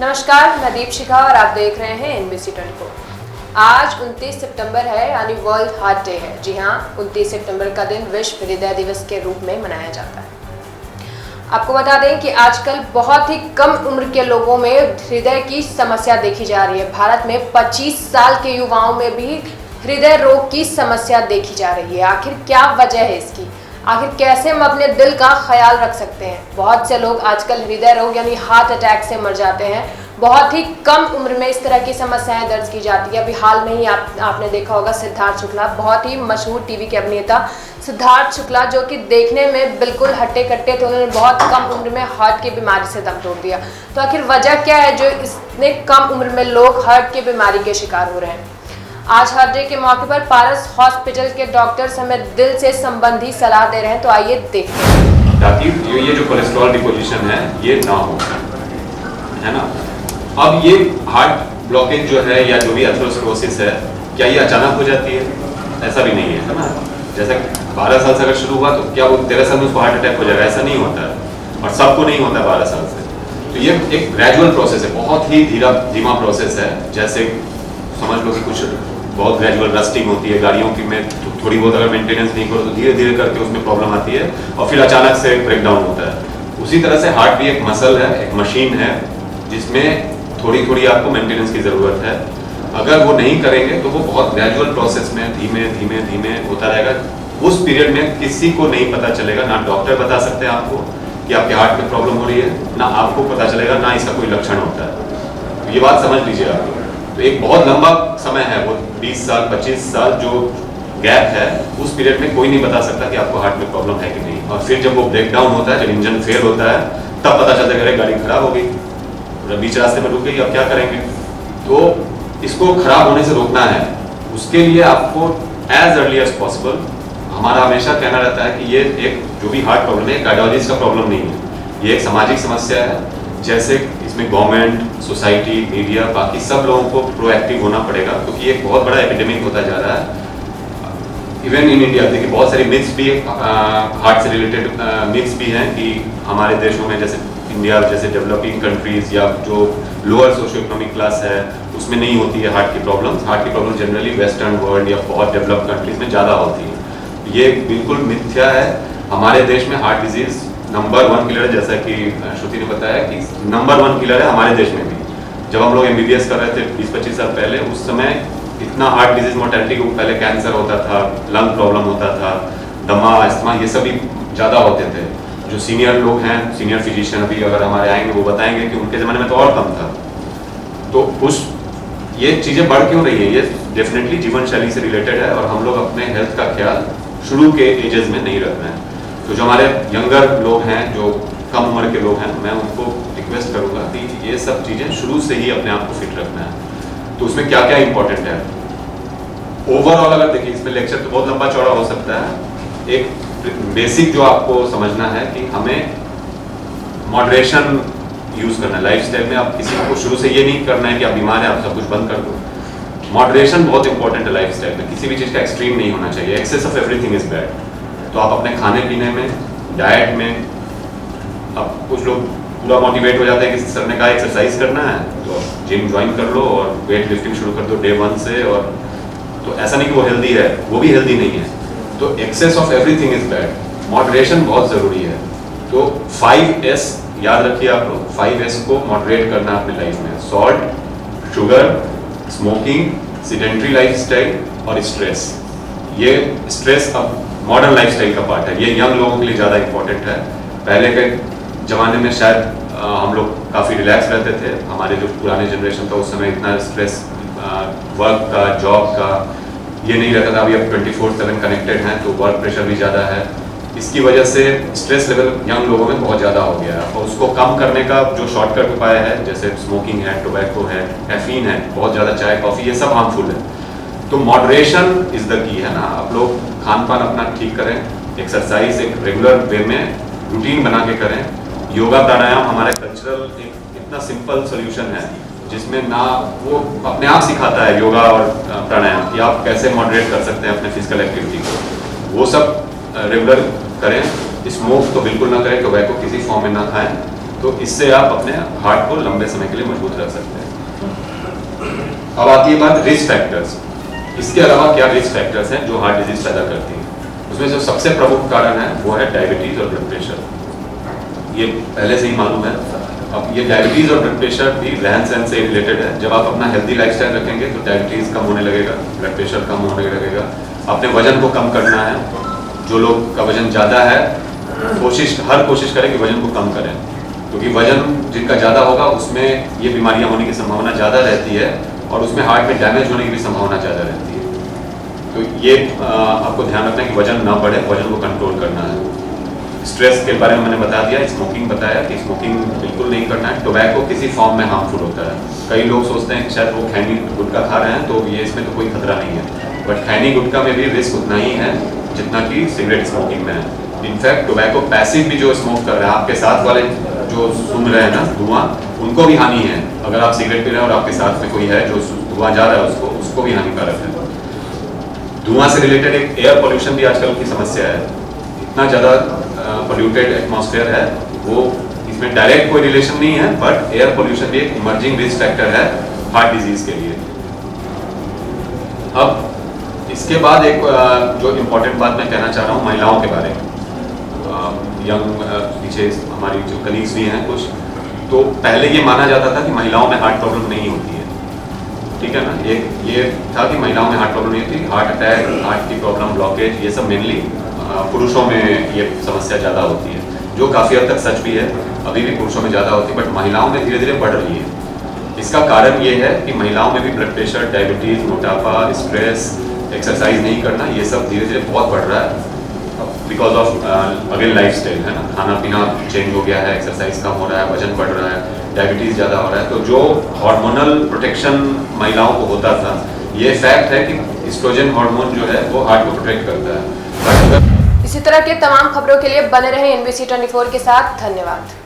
नमस्कार, मैं दीपशिखा और आप देख रहे हैं NBC 24। आज 29 सितंबर है यानी वर्ल्ड हार्ट डे है। जी हाँ, 29 सितंबर का दिन विश्व हृदय दिवस के रूप में मनाया जाता है। आपको बता दें कि आजकल बहुत ही कम उम्र के लोगों में हृदय की समस्या देखी जा रही है। भारत में 25 साल के युवाओं में भी हृदय रोग की समस्या देखी जा रही है। आखिर क्या वजह है इसकी? आखिर कैसे हम अपने दिल का ख्याल रख सकते हैं? बहुत से लोग आजकल हृदय रोग यानी हार्ट अटैक से मर जाते हैं। बहुत ही कम उम्र में इस तरह की समस्याएं दर्ज की जाती है। अभी हाल में ही आपने देखा होगा सिद्धार्थ शुक्ला, बहुत ही मशहूर टीवी के अभिनेता सिद्धार्थ शुक्ला, जो कि देखने में बिल्कुल हट्टे कट्टे थे, उन्होंने बहुत कम उम्र में हार्ट की बीमारी से दम तोड़ दिया। तो आखिर वजह क्या है जो इतने कम उम्र में लोग हार्ट की बीमारी के शिकार हो रहे हैं? आज हार्ट डे के मौके पर पारस हॉस्पिटल के डॉक्टर्स हमें दिल से संबंधी सलाह दे रहे हैं, तो आइए देखते हैं। ताकि ये जो कोलेस्ट्रॉल डिपोजिशन है ये ना हो, है ना। अब ये हार्ट ब्लॉकेज जो है या जो भी एथेरोस्क्लेरोसिस है, क्या ये अचानक हो जाती है? ऐसा भी नहीं है ना। जैसे 12 साल से अगर शुरू हुआ तो क्या वो 13 साल में उसको हार्ट अटैक हो जाएगा? ऐसा नहीं होता है, और सबको नहीं होता 12 साल से। तो ये एक ग्रेजुअल प्रोसेस है, बहुत ही धीमा प्रोसेस है। जैसे समझ लो कि कुछ बहुत ग्रेजुअल रस्टिंग होती है गाड़ियों की में, थोड़ी बहुत अगर मेंटेनेंस नहीं करो तो धीरे धीरे करके उसमें प्रॉब्लम आती है और फिर अचानक से ब्रेकडाउन होता है। उसी तरह से हार्ट भी एक मसल है, एक मशीन है, जिसमें थोड़ी थोड़ी आपको मेंटेनेंस की ज़रूरत है। अगर वो नहीं करेंगे तो वो बहुत ग्रेजुअल प्रोसेस में धीमे धीमे धीमे होता रहेगा। उस पीरियड में किसी को नहीं पता चलेगा, ना डॉक्टर बता सकते हैं आपको कि आपके हार्ट में प्रॉब्लम हो रही है, ना आपको पता चलेगा, ना इसका कोई लक्षण होता है। तो ये बात समझ लीजिए आप। तो एक बहुत लंबा समय है वो, 20 साल 25 साल जो गैप है, उस पीरियड में कोई नहीं बता सकता कि आपको हार्ट में प्रॉब्लम है कि नहीं। और फिर जब वो ब्रेकडाउन होता है, जब इंजन फेल होता है, तब पता चलता है कि गाड़ी खराब हो गई, बीच रास्ते में रुक गई, अब क्या करेंगे। तो इसको खराब होने से रोकना है, उसके लिए आपको एज अर्ली एज पॉसिबल, हमारा हमेशा कहना रहता है कि ये एक जो भी हार्ट प्रॉब्लम है, कार्डियोलॉजिस्ट का प्रॉब्लम नहीं है, ये एक सामाजिक समस्या है। जैसे इसमें गवर्नमेंट, सोसाइटी, मीडिया, बाकी सब लोगों को प्रोएक्टिव होना पड़ेगा, क्योंकि एक बहुत बड़ा एपिडेमिक होता जा रहा है। इवन इन इंडिया देखिए बहुत सारी मिथ्स भी हार्ट से रिलेटेड मिथ्स भी हैं कि हमारे देशों में, जैसे इंडिया जैसे डेवलपिंग कंट्रीज या जो लोअर सोशियो इकोनॉमिक क्लास है, उसमें नहीं होती है हार्ट की प्रॉब्लम। हार्ट की प्रॉब्लम जनरली वेस्टर्न वर्ल्ड या बहुत डेवलप्ड कंट्रीज में ज़्यादा होती है। ये बिल्कुल मिथ्या है। हमारे देश में हार्ट डिजीज नंबर 1 किलर है, जैसा कि श्रुति ने बताया कि नंबर 1 किलर है हमारे देश में भी। जब हम लोग MBBS कर रहे थे 20-25 साल पहले, उस समय इतना हार्ट डिजीज मोर्टेलिटी को, पहले कैंसर होता था, लंग प्रॉब्लम होता था, दमा, अस्थमा, ये सभी ज़्यादा होते थे। जो सीनियर लोग हैं, सीनियर फिजिशियन अभी अगर हमारे आएंगे, वो बताएंगे कि उनके ज़माने में तो और कम था। तो ये चीज़ें बढ़ क्यों रही है? ये डेफिनेटली जीवन शैली से रिलेटेड है, और हम लोग अपने हेल्थ का ख्याल शुरू के एजेस में नहीं रख रहे हैं। तो जो हमारे यंगर लोग हैं, जो कम उम्र के लोग हैं, मैं उनको रिक्वेस्ट करूंगा कि ये सब चीज़ें शुरू से ही अपने आप को फिट रखना है। तो उसमें क्या क्या इंपॉर्टेंट है ओवरऑल, अगर देखिए इसमें लेक्चर तो बहुत लंबा चौड़ा हो सकता है। एक बेसिक जो आपको समझना है कि हमें मॉडरेशन यूज़ करना है लाइफस्टाइल में। आप किसी को शुरू से ये नहीं करना है कि आप बीमार हैं आप सब कुछ बंद कर दो। मॉडरेशन बहुत इंपॉर्टेंट है लाइफस्टाइल में। किसी भी चीज़ का एक्सट्रीम नहीं होना चाहिए। Excess of everything is bad. तो आप अपने खाने पीने में, डाइट में, अब कुछ लोग पूरा मोटिवेट हो जाते हैं कि सर ने कहा एक्सरसाइज करना है तो जिम ज्वाइन कर लो और वेट लिफ्टिंग शुरू कर दो डे 1 से। और तो ऐसा नहीं कि वो हेल्दी है, वो भी हेल्दी नहीं है। तो excess of everything is bad. Moderation बहुत ज़रूरी है। तो 5S याद रखिए आप लोग, 5S को मॉडरेट करना अपनी लाइफ में। Salt, sugar, smoking, sedentary lifestyle और स्ट्रेस। ये स्ट्रेस अब मॉडर्न लाइफस्टाइल का पार्ट है। ये यंग लोगों के लिए ज़्यादा इंपॉर्टेंट है। पहले के ज़माने में शायद हम लोग काफ़ी रिलैक्स रहते थे। हमारे जो पुराने जनरेशन था उस समय इतना स्ट्रेस वर्क का, जॉब का ये नहीं रहता था। अभी अब 24/7 कनेक्टेड हैं तो वर्क प्रेशर भी ज़्यादा है। इसकी वजह से स्ट्रेस लेवल यंग लोगों में बहुत ज़्यादा हो गया है। और उसको कम करने का जो शॉर्टकट उपाय है, जैसे स्मोकिंग है, टोबैको है, कैफीन है, बहुत ज़्यादा चाय कॉफ़ी, ये सब हार्मफुल है। तो मॉडरेशन इज़ द की, है ना। आप लोग खान पान अपना ठीक करें, एक्सरसाइज एक रेगुलर वे में रूटीन बना के करें। योगा प्राणायाम हमारे कल्चरल एक इतना सिंपल सोल्यूशन है, जिसमें ना वो अपने आप सिखाता है योगा और प्राणायाम कि आप कैसे मॉडरेट कर सकते हैं अपने फिजिकल एक्टिविटी को। वो सब रेगुलर करें। स्मोक तो बिल्कुल ना करें, टोबैको किसी फॉर्म में ना खाएं। तो इससे आप अपने हार्ट को लंबे समय के लिए मजबूत रख सकते हैं। अब आती है बात रिस्क फैक्टर्स। इसके अलावा क्या रिस्क फैक्टर्स हैं जो हार्ट डिजीज पैदा करती हैं? उसमें जो सबसे प्रमुख कारण है वो है डायबिटीज और ब्लड प्रेशर। ये पहले से ही मालूम है। अब ये डायबिटीज और ब्लड प्रेशर भी रहन सहन से रिलेटेड है। जब आप अपना हेल्दी लाइफस्टाइल रखेंगे तो डायबिटीज कम होने लगेगा, ब्लड प्रेशर कम होने लगेगा। अपने वजन को कम करना है। जो लोग का वजन ज़्यादा है हर कोशिश करें कि वजन को कम करें, क्योंकि वजन जिनका ज़्यादा होगा उसमें ये बीमारियां होने की संभावना ज़्यादा रहती है और उसमें हार्ट में डैमेज होने की भी संभावना ज़्यादा रहती है। तो ये आपको ध्यान रखना है कि वजन ना बढ़े, वजन को कंट्रोल करना है। स्ट्रेस के बारे में मैंने बता दिया। स्मोकिंग बताया कि स्मोकिंग बिल्कुल नहीं करना है। टोबैको किसी फॉर्म में हार्मफुल होता है। कई लोग सोचते हैं कि शायद वो खैनी गुटखा खा रहे हैं तो ये इसमें तो कोई खतरा नहीं है, बट खैनी गुटखा में भी रिस्क उतना ही है जितना कि सिगरेट स्मोकिंग में है। इनफैक्ट टोबैको पैसिव भी जो स्मोक कर रहे हैं, आपके साथ वाले जो सुन रहे हैं ना धुआं, उनको भी हानि है। अगर आप सिगरेट पी रहे हैं और आपके साथ में कोई है जो धुआं जा रहा है उसको भी हानिकारक है। धुआं से रिलेटेड एक एयर पोल्यूशन भी आजकल की समस्या है। इतना ज़्यादा पोल्यूटेड एटमॉस्फेयर है, वो इसमें डायरेक्ट कोई रिलेशन नहीं है, बट एयर पोल्यूशन भी एक इमर्जिंग रिस्क फैक्टर है हार्ट डिजीज के लिए। अब इसके बाद एक जो इम्पोर्टेंट बात मैं कहना चाह रहा हूँ महिलाओं के बारे में। यंग पीछे हमारी जो कलीग्स भी हैं कुछ, तो पहले ये माना जाता था कि महिलाओं में हार्ट प्रॉब्लम नहीं होती है, ठीक है ना। ये था कि महिलाओं में हार्ट प्रॉब्लम नहीं होती। हार्ट अटैक, हार्ट की प्रॉब्लम, ब्लॉकेज, ये सब मेनली पुरुषों में ये समस्या ज़्यादा होती है, जो काफ़ी हद तक सच भी है। अभी भी पुरुषों में ज़्यादा होती है, बट महिलाओं में धीरे धीरे बढ़ रही है। इसका कारण ये है कि महिलाओं में भी ब्लड प्रेशर, डायबिटीज़, मोटापा, स्ट्रेस, एक्सरसाइज नहीं करना, ये सब धीरे धीरे बहुत बढ़ रहा है बिकॉज ऑफ अगेन लाइफस्टाइल, है ना। खाना पीना चेंज हो गया है, एक्सरसाइज कम हो रहा है, वजन बढ़ रहा है, डायबिटीज़ ज़्यादा हो रहा है। तो जो हार्मोनल प्रोटेक्शन महिलाओं को होता था, ये फैक्ट है कि एस्ट्रोजन हार्मोन जो है वो हार्ट को प्रोटेक्ट करता है। इसी तरह के तमाम खबरों के लिए बने रहे NBC 24 के साथ। धन्यवाद।